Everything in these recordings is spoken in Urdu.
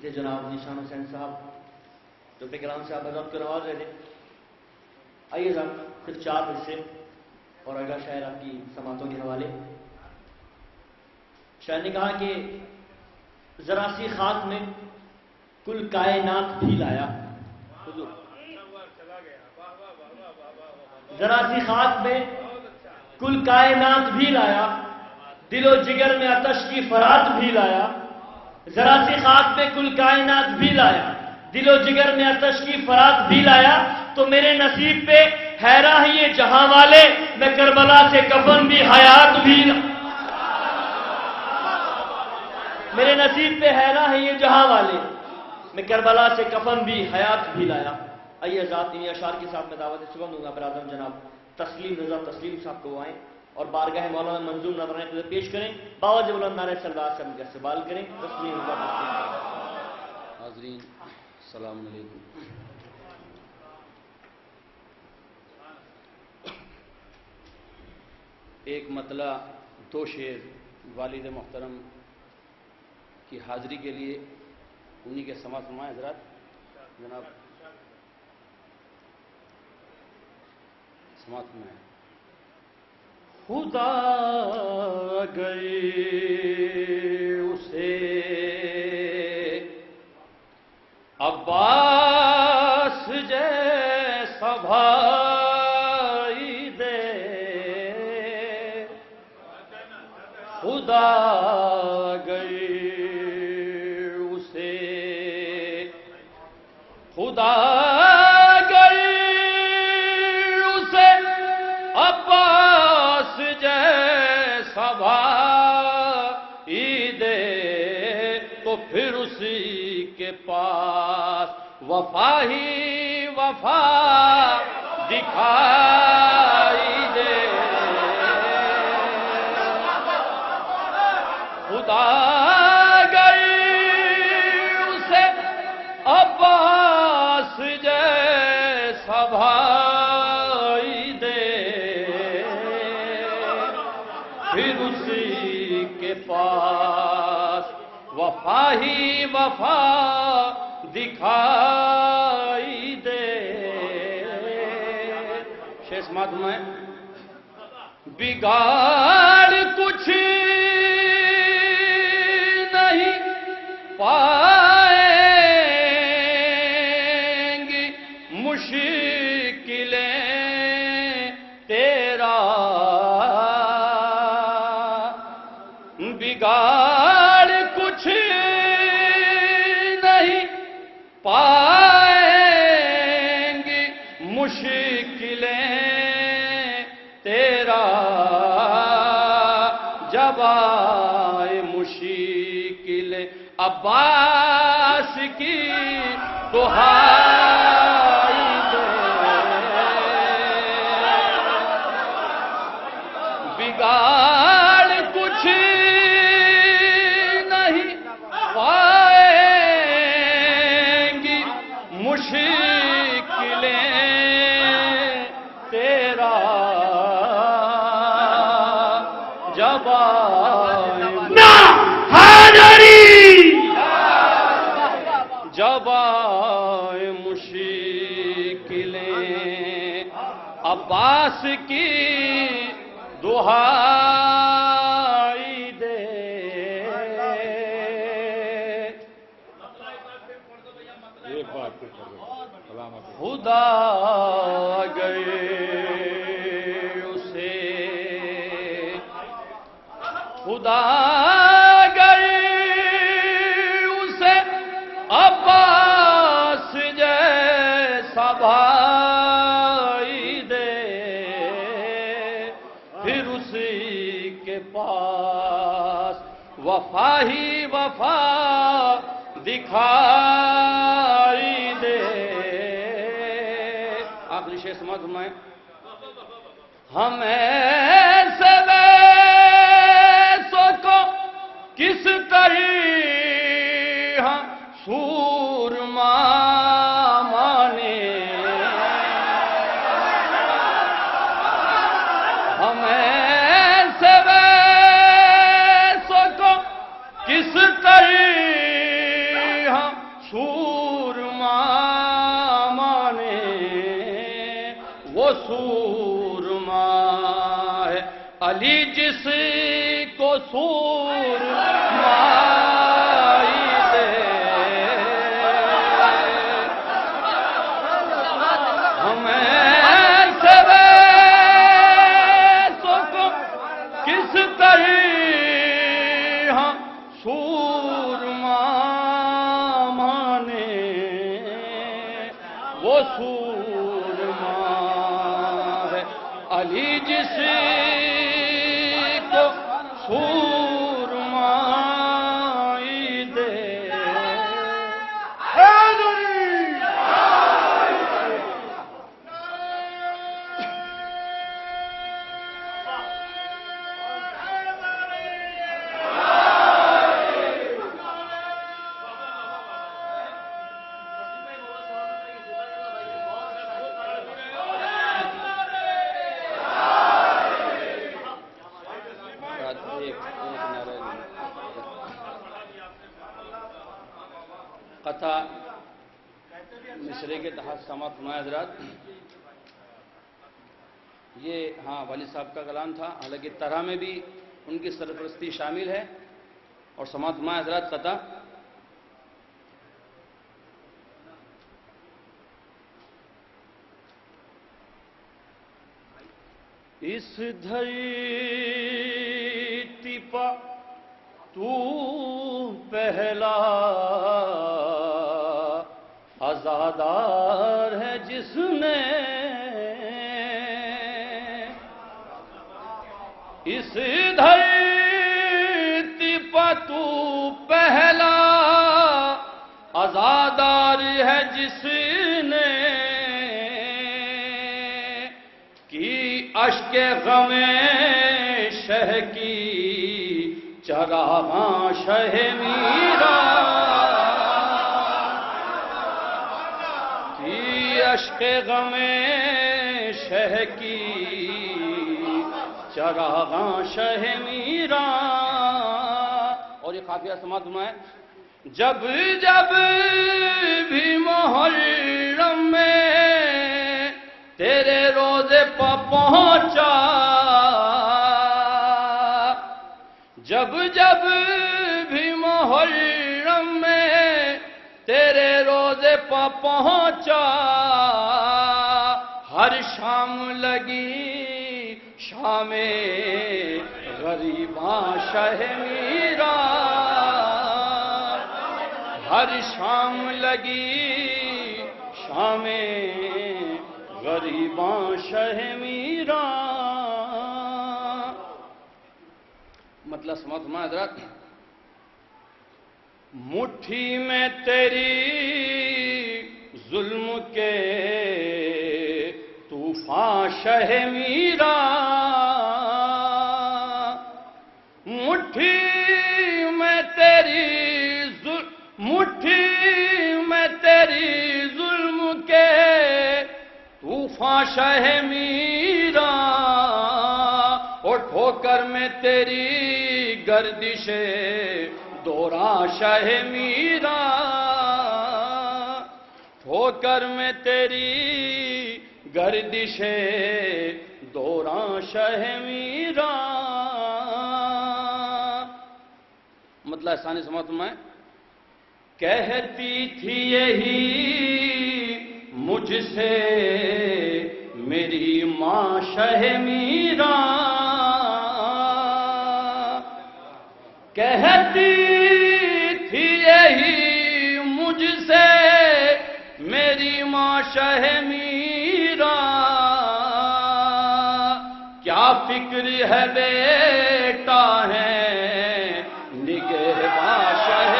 تھے جناب ذیشان حسین صاحب جو کلام سے آپ حضرات کو نواز رہے تھے. آئیے صاحب صرف 4 حصے اور اگلا شاعر آپ کی سماعتوں کے حوالے. شاعر نے کہا کہ ذرا سی خاک میں کل کائنات بھی لایا. ذرا سی خاک میں کل کائنات بھی لایا, دل و جگر میں آتش کی فرات بھی لایا. ذرا سی خاک میں کل کائنات بھی لایا, دل و جگر میں آتش کی فرات بھی لایا. تو میرے نصیب پہ حیران ہیں یہ جہاں والے, میں کربلا سے کفن بھی حیات بھی میرے نصیب پہ حیران ہیں یہ جہاں والے, میں کربلا سے کفن بھی حیات بھی لایا. آئیے ذات انہی اشعار کے ساتھ میں دعوت سبحان دوں گا برادر جناب تسلیم رضا تسلیم صاحب کو آئیں اور بارگاہ مولانا منظور نظرانہ خدمت پیش کریں. باوجہ بلند نعرہ سلوات سے ہم کا استقبال کریں. تسلیم رضا تسلیم. حاضرین السلام علیکم. ایک مطلع 2 شعر والد محترم کی حاضری کے لیے انہی کے سماعت فرمائیں حضرات. جناب سماعت فرمائیں. خدا گئے اسے عباس جیسا بھائی دے, خدا گئے اسے, خدا گئے اسے عباس جیسا بھائی دے, تو پھر اسی کے پاس وفا ہی وفا دکھائی دے. خدا گئی اسے عباس جیسا بھائی دے, پھر اسی کے پاس وفا ہی وفا دکھائی دے. شیخ سماعت میں بگاڑ کچھ نہیں پائیں گی مشکلیں تیرا, بگاڑ کچھ نہیں پائیں گی مشکلیں تیرا, جب آئے مشکلیں عباس کی دہائی دے. بگاڑ کچھ نہیں پائیں گی مشکلیں تیرا, جب جب آئے مشکلیں عباس کی دہائی دے. خدا گئے اسے, خدا گئے اسے عباس جیسا بھائی دے, پھر اسی کے پاس وفا ہی وفا دکھائی دے. آخری شعر سماعت فرمائیں. ہم ایسے ویسوں کو کس طرح سورما مانے, ہم ایسے ویسوں کو کس طرح سورما ہے، علی جس کو سورمائی دے، ہمیں سے ویسوں کو کس طرح سورما مانے، وہ سورما ہے علی جس کو سورمائی دے۔ قطع مصرے کے تحت سماعت فرمائے حضرات، یہ ہاں والد صاحب کا کلام تھا، حالانکہ طرح میں بھی ان کی سرپرستی شامل ہے، اور سماعت فرمائے حضرات قطع اس دھرتی پر تو پہلا عزادار ہے جس نے اس دھرتی پر تو پہلا عزادار ہے جس نے کی اشک غم شہ کی چراغاں شہ میرا، کی اشک غم شہ کی چراغاں شہ میرا۔ اور یہ قافیہ سماعت فرمائے، جب جب بھی محرم میں تیرے روزے پہ پہنچا، جب جب بھی محرم میں تیرے روزے پہ پہنچا، ہر شام لگی شام غریباں شہ میرا، ہر شام لگی شام غریباں شہ میرا۔ مطلب سماعت فرمائے حضرات، مٹھی میں تیری ظلم کے طوفان شہ میرا، مٹھی میں تیری ظلم کے طوفان شہ میرا، اور ٹھوکر میں تیری گردش دوران شہ میرا، ٹھوکر میں تیری گردش دوران شہ میرا۔ مطلب ثانی سماعت فرمائے، کہتی تھی یہی مجھ سے میری ماں شہ میرا، کہتی تھی یہی مجھ سے میری ماں شہ میرا، کیا فکر ہے بیٹا ہے نگہباں شہ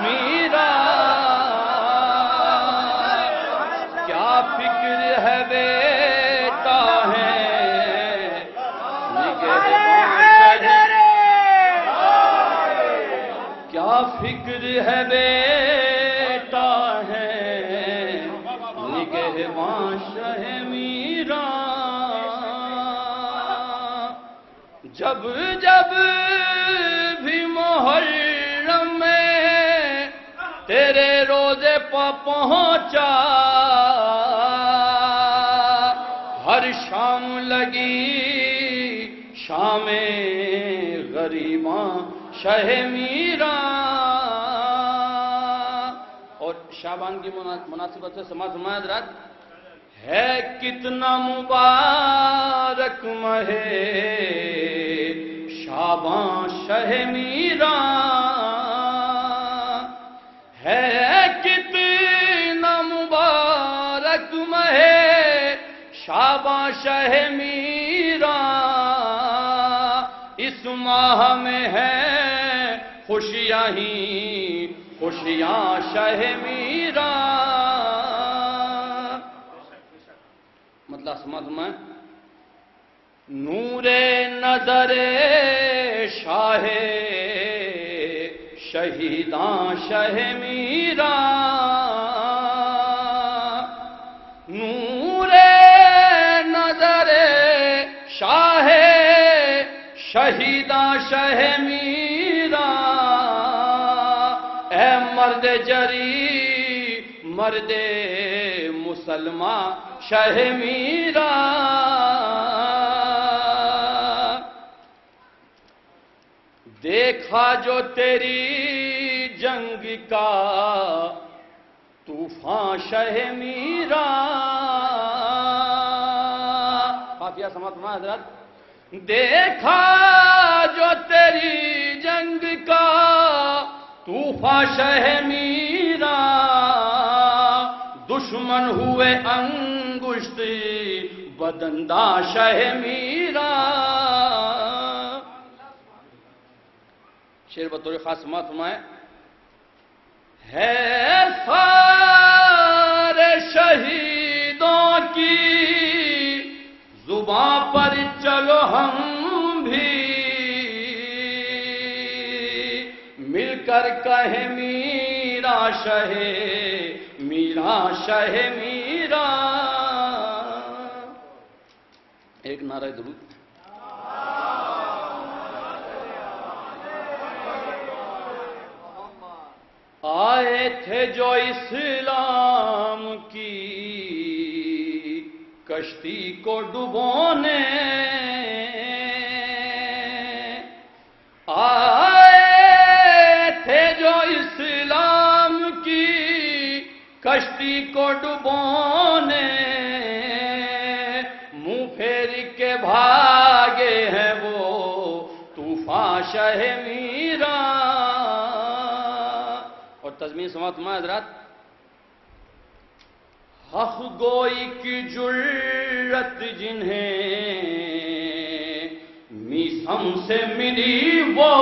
میرا، کیا فکر ہے بیٹا ہے نگہباں شہ، کیا فکر ہے بیٹا ہے نگہباں شہ میرا، جب جب بھی محرم میں تیرے روزے پہ پہنچا، ہر شام لگی شام غریباں شہ میران. اور شعبان کی مناسبت سے سماعت فرمائیں حضرات. ہے کتنا مبارک ماہ شعبان شہ میران. ہے کتنا مبارک ماہ شعبان شہ میران. اس ماہ میں ہے خوشیاں ہی خوشیاں شہ میران. مطلب سمجھ میں نور نظر شاہ شہیداں شہ میران. نور نظر شاہ شہیداں شہ میران. اے مرد جری مرد مسلمان شہ میران. دیکھا جو تیری جنگ کا طوفان شہ میران. قافیہ سماعت فرمائیں حضرات. دیکھا جو تیری جنگ کا طوفان شہ میران. دشمن ہوئے انگشت بدنداں شہ میران. شعر بطور خاص سماعت فرمائیں. ہے سارے شہیدوں کی زباں پر چلو ہم بھی مل کر کہیں میرا شہ میرا شہ میران. ایک نعرہ درود. آئے تھے جو اسلام کی کشتی کو ڈبونے. آئے تھے جو اسلام کی کشتی کو ڈبونے. منہ پھیر کے بھاگے ہیں وہ طوفان شہ میران. اور تضمین سماعت فرمائیں حضرات. حق گوئی کی جرت جنہیں میثم سے ملی وہ.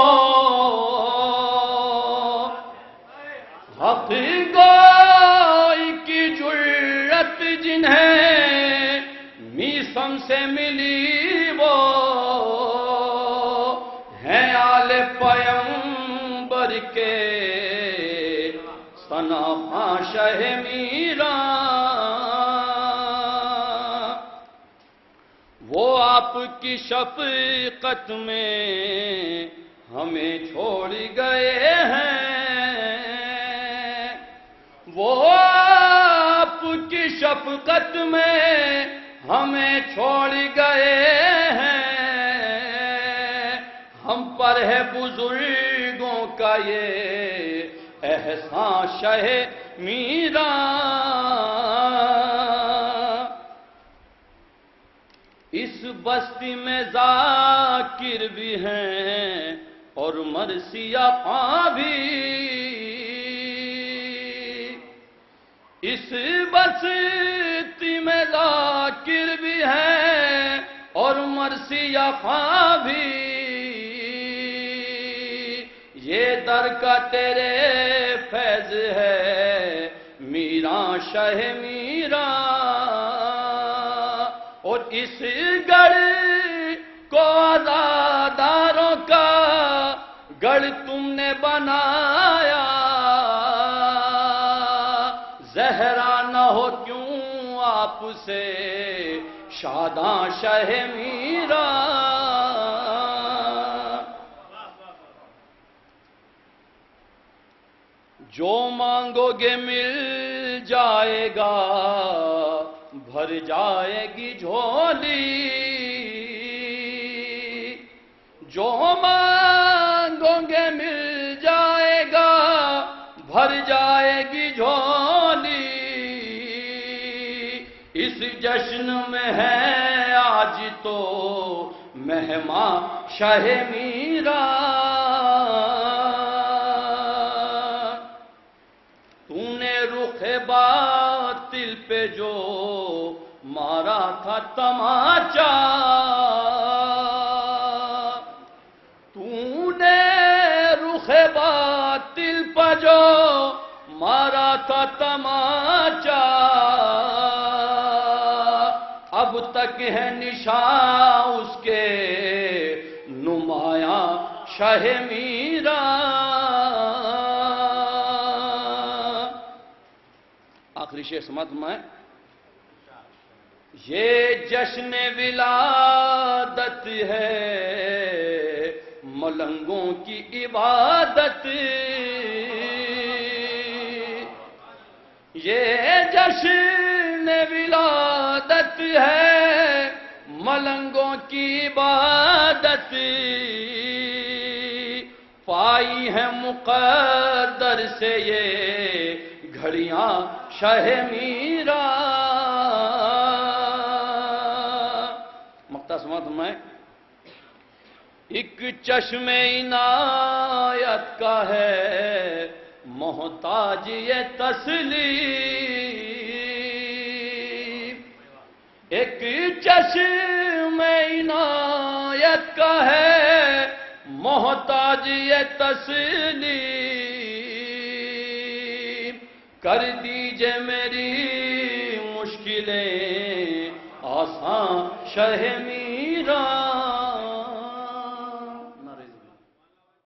حق گوئی کی جرت جنہیں میثم سے ملی وہ ہیں آل پیمبر کے ثناخواں شہ میران. وہ آپ کی شفقت میں ہمیں چھوڑ گئے ہیں. وہ آپ کی شفقت میں ہمیں چھوڑ گئے ہیں. ہم پر ہے بزرگوں کا یہ احسان شہ میران. اس بستی میں ذاکر بھی ہیں اور مرثیہ خواں بھی. اس بستی میں ذاکر بھی ہیں اور مرثیہ خواں بھی. یہ در کا تیرے فیض ہے میران شہ میران. اور اس گڑھ کو آزاداروں کا گڑھ تم نے بنایا. زہرا نہ ہو کیوں آپ سے شاداں شہ میران. جو مانگو گے مل جائے گا بھر جائے گی جھولی، جو مانگو گے مل جائے گا، بھر جائے گی جھولی۔ اس جشن میں ہے آج تو مہماں شاہ میران، تو نے رخ باطل پہ جو مارا تھا تماچا، تو نے رخ باطل پہ جو مارا تھا تماچا، اب تک ہے نشان اس کے نمایاں شاہ میران۔ آخری شعر سماعت میں، یہ جشن ولادت ہے ملنگوں کی عبادت، یہ جشن ولادت ہے ملنگوں کی عبادت، پائی ہے مقدر سے یہ گھڑیاں شاہ میران۔ مقطع سماعت میں، ایک چشم عنایت کا ہے محتاج یہ تسلیم، ایک چشم عنایت کا ہے محتاج یہ تسلیم، کر دیجئے میری مشکلیں آسان شاہ میران۔